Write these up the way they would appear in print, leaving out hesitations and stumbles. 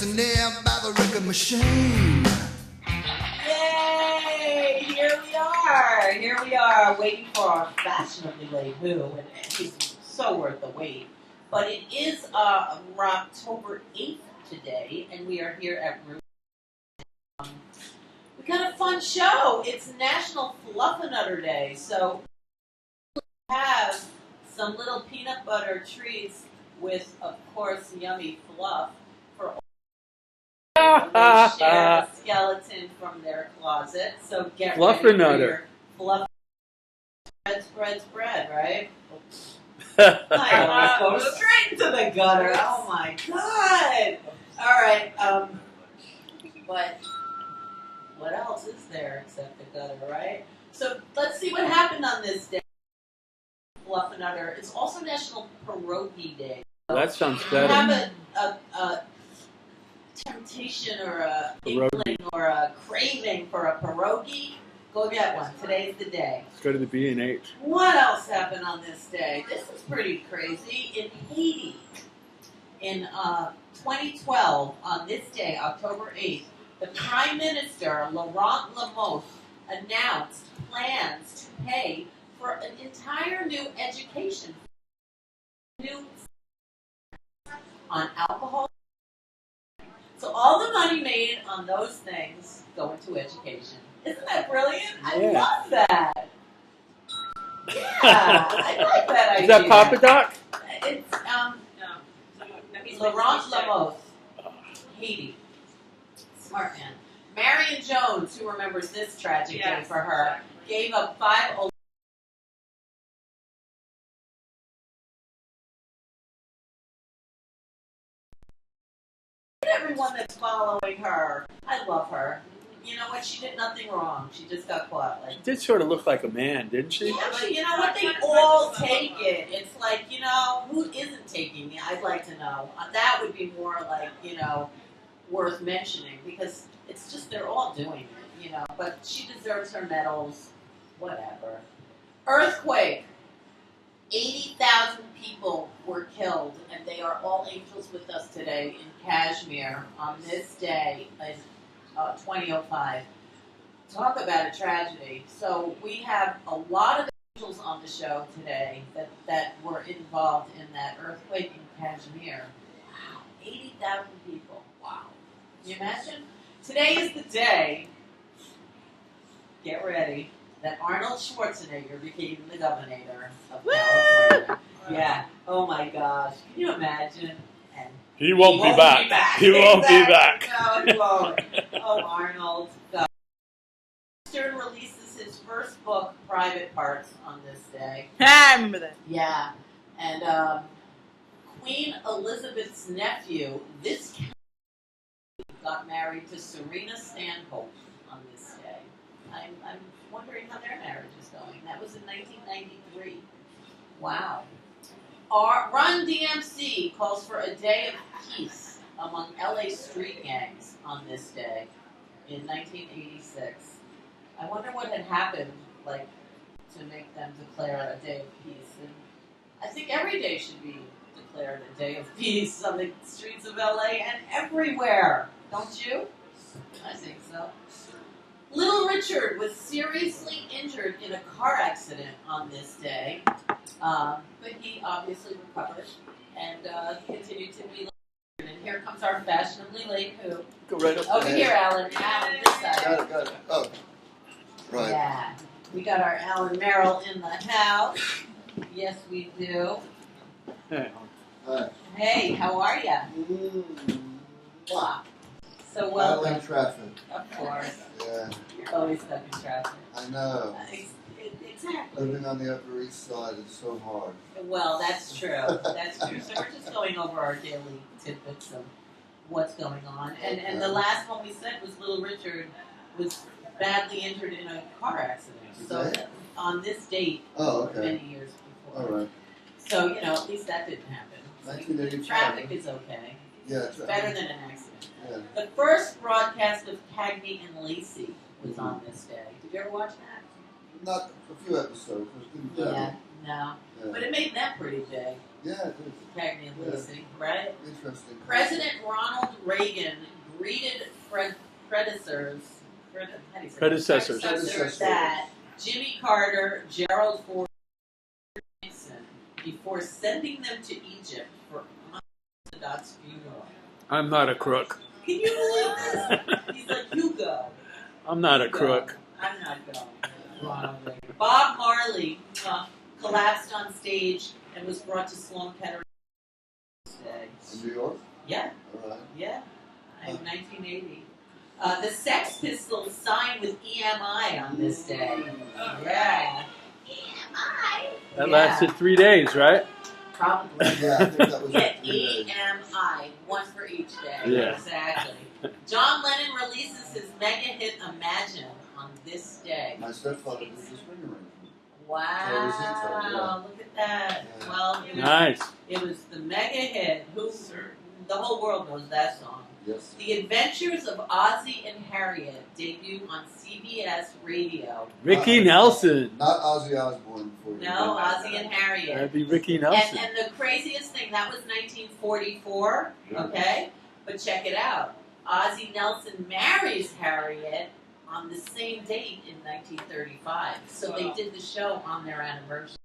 near by the record machine. Yay! Here we are, waiting for our fashionably late who, and he's so worth the wait. But it is October 8th today, and we are here at rew-who. We got a fun show. It's National Fluffernutter Day, so we have some little peanut butter treats with, of course, yummy fluff for all. They share a skeleton from their closet, so get ready for your fluff. Spread, right? I almost go straight into the gutter. Oh my god! All right, but what else is there except the gutter, right? So let's see what happened on this day. Fluffernutter. It's also National Pierogi Day. So that sounds if better. you have a temptation or a inkling or a craving for a pierogi, go get one. Today's the day. Let's go to the B&H. What else happened on this day? This is pretty crazy. In Haiti, in 2012, on this day, October 8th, the Prime Minister, Laurent Lamothe, announced plans to pay for an entire new education on alcohol. So all the money made on those things go into education. Isn't that brilliant? I love that. Yeah, I like that idea. Is that Papa Doc? It's Laurent Lamothe, Haiti. Smart man. Marion Jones, who remembers this tragic day for her, gave up 5. Everyone that's following her, I love her. You know what? She did nothing wrong. She just got caught. Like, She did sort of look like a man, didn't she? yeah, but you know what? They all take it. It's like, you know, who isn't taking it? I'd like to know. That would be more like, you know, worth mentioning because it's just they're all doing it, you know. But she deserves her medals. Whatever. Earthquake. 80,000 people were killed, and they are all angels with us today in Kashmir on this day in 2005. Talk about a tragedy. So we have a lot of angels on the show today that were involved in that earthquake in Kashmir. Wow, 80,000 people. Wow. Can you imagine? Today is the day, get ready, that Arnold Schwarzenegger became the governor of California. Yeah. Oh my gosh. Can you imagine? And He won't be back. He won't be back. No, he won't. Oh, Arnold. God. Stern releases his first book, Private Parts, on this day. I remember that. Yeah. And Queen Elizabeth's nephew, this got married to Serena Stanhope on this day. I'm wondering how their marriage is going. That was in 1993. Wow. Run DMC calls for a day of peace among LA street gangs on this day in 1986. I wonder what had happened, like, to make them declare a day of peace. And I think every day should be declared a day of peace on the streets of LA and everywhere. Don't you? I think so. Little Richard was seriously injured in a car accident on this day, but he obviously recovered and continued to be. And here comes our fashionably late who. Go right up Over there. here, Alan. Alan, this side. Got it. Oh, right. Yeah. We got our Alan MeRRiLL in the house. Yes, we do. Hey. Hi. Hey, how are ya? Wow. So welcome. Battling traffic. Of course. Yeah, You're always stuck in traffic. I know. Exactly. Living on the Upper East Side is so hard. Well, that's true. That's true. So we're just going over our daily tidbits of what's going on. And the last one we said was Little Richard was badly injured in a car accident. So on this date, many years before. All right. So, you know, at least that didn't happen. 1985. Traffic is okay. Yeah, It's better than an accident. Yeah. The first broadcast of Cagney and Lacey was on this day. Did you ever watch that? Not a few episodes. It didn't Yeah, no. Yeah. But it made them pretty big. Yeah, it is. Cagney and Lacey, right? Interesting. President Ronald Reagan Reagan greeted predecessors Predecessors. that Jimmy Carter, Gerald Ford, and Nixon before sending them to Egypt for Sadat's funeral. I'm not a crook. Can you believe this? He's like, you go. I'm not a You go. crook. I'm not going. Ronald Reagan. Bob Marley collapsed on stage and was brought to Sloan Kettering today. In New York? Yeah, All right. yeah. In 1980. The Sex Pistols signed with EMI on this day. Yeah. EMI? That lasted 3 days, right? Probably. Yeah, I think that was Yeah, it. 3 days. EMI. One for each day. Yeah. Exactly. John Lennon releases his mega hit Imagine on this day. My stepfather did this ring arrangement. Wow. Look at that. Yeah. Well, Nice. it was the mega hit. The whole world knows that song. Yes. The Adventures of Ozzie and Harriet debut on CBS Radio. Ricky Nelson. Not Ozzy Osbourne before you. No, Ozzie and Harriet. That'd be Ricky Nelson. And the craziest thing, that was 1944, okay? But check it out. Ozzie Nelson marries Harriet on the same date in 1935. So they did the show on their anniversary.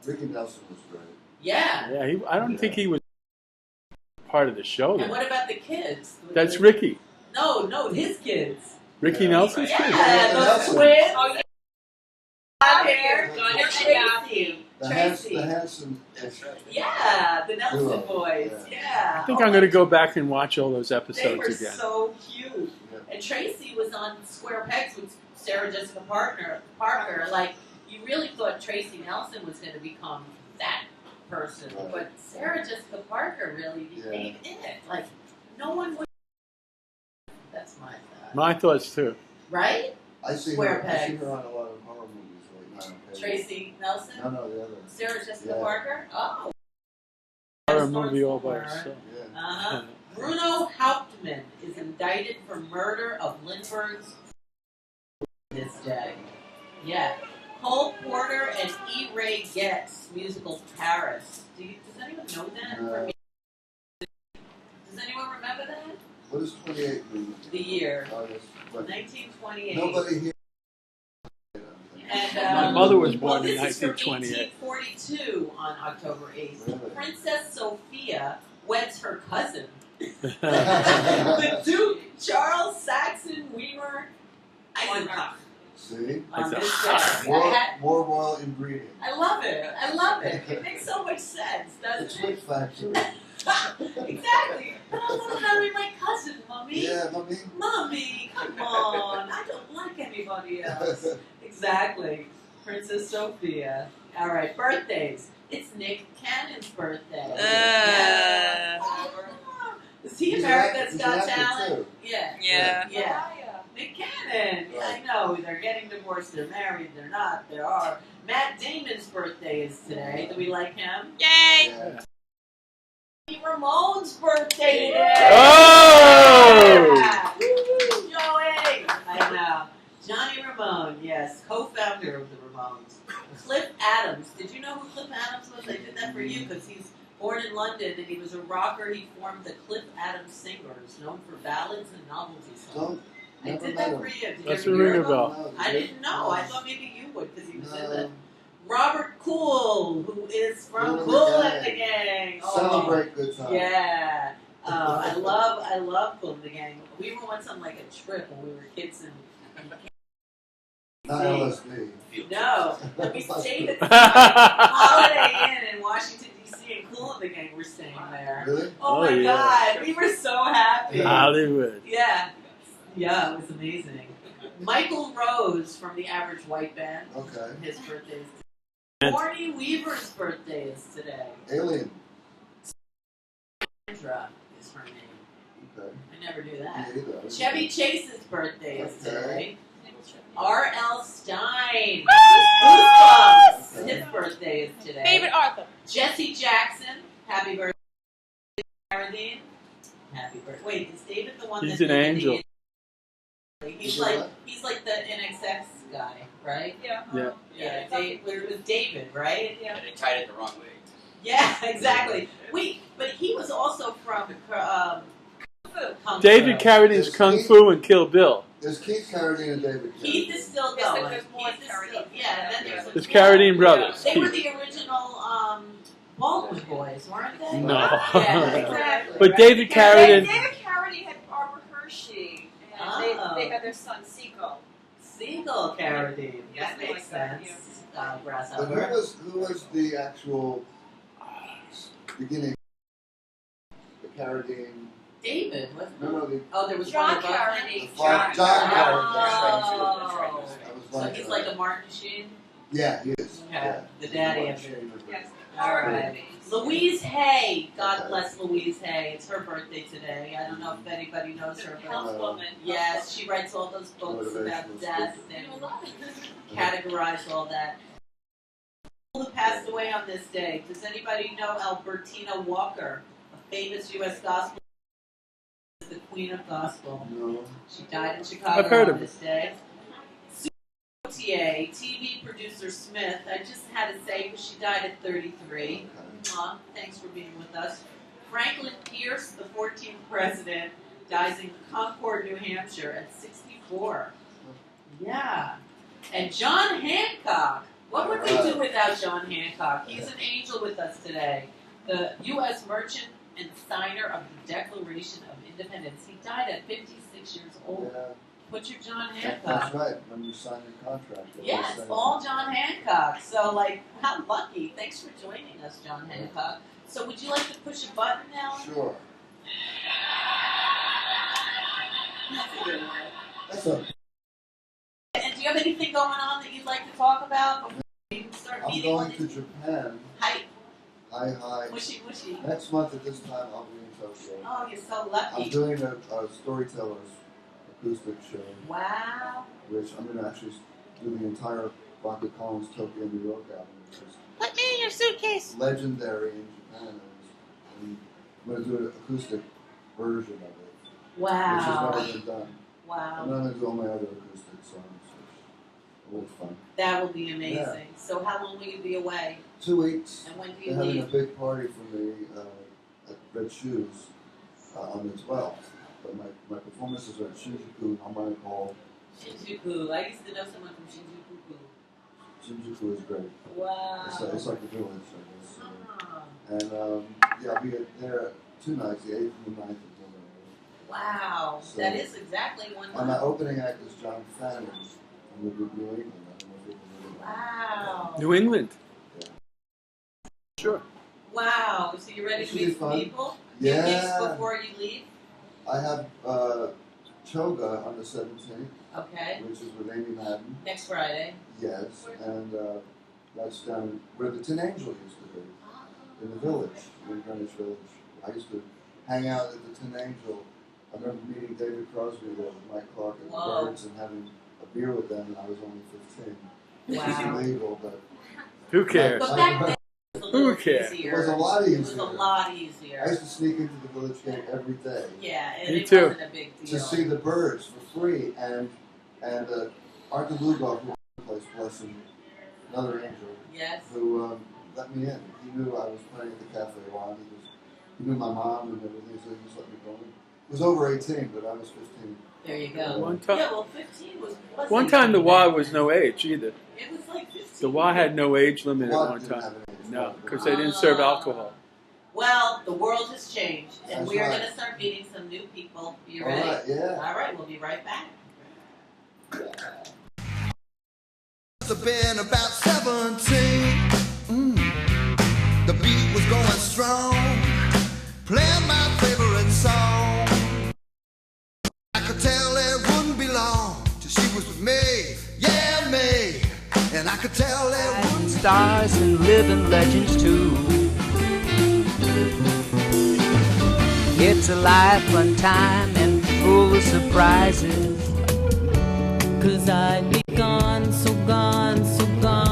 Ricky Nelson was great. Yeah. Yeah, I don't think he was part of the show. And Then. what about the kids? That's Ricky. No, his kids. Ricky Yeah. Nelson's Yeah, kid. those Nelson. twins. Oh, yeah. Out here. Yeah. And Tracy. The Tracy. handsome. Yeah, the Nelson Duo. boys. Yeah. I think I'm going to go back and watch all those They episodes were again. so cute. Yeah. And Tracy was on Square Pegs with Sarah Jessica Parker. Like, you really thought Tracy Nelson was going to become that person. Right. But Sarah Jessica Parker really became it. Like, no one would. That's my thought. My thoughts too. Right? I see Square her. I see pegs. her on a lot of horror movies right now. Okay. Tracy Nelson? No, the other. Sarah Jessica Yeah. Parker? Oh. Horror movie all by Somewhere. itself. Yeah. Uh-huh. Bruno Hauptmann is indicted for murder of Lindbergh's this day. Yeah. Cole Porter and E. Ray Getz musical Paris. Does anyone know that? No. Does anyone remember that? What does 28 mean? The year. Oh, yes. But 1928. nobody here. And, My mother was born well, in this is from 1928. 1842 on October 8th. Really? Princess Sophia weds her cousin. The Duke Charles Saxon Weimar Eisenhower. See? On It's a this hot- day. More royal ingredient. I love it. I love it. It makes so much sense, It's doesn't Wit it? Factory. Exactly. But I want to marry my cousin, Mommy. Yeah, mommy. Mommy, come on. I don't like anybody else. Exactly. Princess Sophia. All right, birthdays. It's Nick Cannon's birthday. Yeah. Is he America's Got Talent? Yeah. Yeah. Yeah. Nick Cannon. Yeah, I know. They're getting divorced. They're married. They're not. They are. Matt Damon's birthday is today. Do we like him? Yay! Yeah. RaMoNe's birthday today. Oh! Yeah. Woo, Joey. I know. Johnny Ramone, yes, co-founder of the Ramones. Cliff Adams. Did you know who Cliff Adams was? I did that for you because he's born in London and he was a rocker. He formed the Cliff Adams Singers, known for ballads and novelty songs. I Never did met that him. for you. Did That's you a ever hear ring a of him? bell. No, I didn't know. I thought maybe you would because he was in it. Robert Cool, who is from Cool and the Cool and the Gang. Celebrate good times. Yeah. I love Cool and the Gang. We were once on like a trip when we were kids in Not LSD. No, we stayed at the Holiday Inn in Washington, D.C., and Cool and the Gang were staying there. Really? Oh, Oh, my yeah. God, we were so happy. Hollywood. Yeah, it was amazing. Michael Rose from the Average White Band, Okay. his birthday is today. Morny Weaver's birthday is today. Alien. Sandra is her name. Okay. I never knew that. Me either. Chevy Chase's birthday is Okay. today. R.L. Stein. Woo! Goosebumps. His birthday is today. Favorite Arthur. Jesse Jackson. Happy birthday. Carradine. Happy birthday. Wait, is David the one He's that an did angel. He's like the NXX guy, right? Yeah. Yeah. Yeah, it was David, right? Yeah. They tied it the wrong way. Yeah, exactly. Wait, but he was also from come David through. Carradine's Kung Fu and Kill Bill. There's Keith Carradine and David Carradine. Keith is still Yes, going. there's more Keith is Carradine. still, yeah, and then Yeah. There's Carradine brothers. They were Keith. the original Baldwin boys, weren't they? No. Yeah, exactly. But David Carradine. David Carradine had Barbara Hershey, and they had their son Siegel. Siegel Carradine. That Something makes like that, sense. But Grasshopper. who was the actual beginning? The Carradine. David, wasn't it? No, the Oh, there was John one above him? Carradine. John Carradine. Oh. That was So like he's like a Martin Sheen? Yeah, he is. Okay, Yeah. the daddy of He's it. much Yes. All right. Louise Hay. God Okay. bless Louise Hay. It's her birthday today. I don't know if anybody knows her, but Councilwoman. yes, she writes all those books about Motivational death speaker. and categorize all that. Who passed away on this day? Does anybody know Albertina Walker, a famous U.S. gospel, the Queen of Gospel? No. She died in Chicago I've heard on of this day. Gautier, TV producer Smith. I just had to say because she died at 33. Okay. Thanks for being with us. Franklin Pierce, the 14th president, dies in Concord, New Hampshire at 64. Yeah. And John Hancock. What would we do without John Hancock? He's an angel with us today. The U.S. merchant and signer of the Declaration of Independence. He died at 56 years old. Yeah. Put your John That's Hancock. right. When you sign your contract. they Yeah, always it's say all that. John Hancock. So, like, how lucky. Thanks for joining us, John Hancock. So, would you like to push a button now? Sure. That's a good one. That's a. And do you have anything going on that you'd like to talk about before we start I'm meeting going on to this? Japan. Hi, Hi. mushy, mushy. Next month at this time, I'll be in Tokyo. Oh, you're so I'm lucky. doing a storyteller's acoustic show, Wow. which I'm going to actually do the entire Rocket Collins Tokyo, New York album, which is Put me in your suitcase. legendary in Japan. And I'm going to do an acoustic version of it, which has Wow. never been done. And Wow. I'm going to do all my other acoustic songs, which will be fun. That will be amazing. So, how long will you be away? 2 weeks. And when do They're you having a leave? big party for me at Red Shoes on the 12th. But my performances are at Shinjuku Harmonic Hall. Shinjuku. I used to know someone from Shinjuku. Shinjuku is great. Wow. It's like a village, I guess. Ah. And yeah, I'll be there 2 nights, the 8th and the 9th of November. Wow. So- That is exactly 1 And my month. opening act is John Fanning from the group New England. I don't know if you know that. Wow. New England. Yeah. Sure. Wow. So you're ready This to should be meet some fun. people? Yeah. Few weeks before you leave? I have Choga on the 17th, Okay. which is with Amy Madden. Next Friday. Yes, and that's down where the Tin Angel used to be, in the village, in Greenwich Village. I used to hang out at the Tin Angel. I remember meeting David Crosby there with Mike Clark and Whoa. the Birds and having a beer with them, and I was only 15. Which is Wow. illegal, but Who cares? But back then, it was a little Who cares? easier. It was a lot It was easier. a lot I easier. used to sneak into the village gate every day Yeah, and Me it too. wasn't a big deal. to see the birds for free, and Arthur Lugoff, who plays, bless him, another angel, Yes. who let me in. He knew I was playing at the Cafe ALaN. He knew my mom and everything, so he just let me go in. It was over 18, but I was 15. There you go. One time, Yeah, well, 15 was. one time the Y was no age either. It was like 15. The Y had no age limit at What one didn't time. have an age No, limit? because they didn't serve alcohol. Well, the world has changed, and That's we are right. going to start meeting some new people. You All ready? right, yeah. All right, we'll be right back. Must have been about 17. The beat was going strong, playing my favorite song. I could tell it wouldn't be long till she was with me, yeah, me. And I could tell it wouldn't. Stars and living legends too. It's a life, fun time, and full of surprises. 'Cause I'd be gone so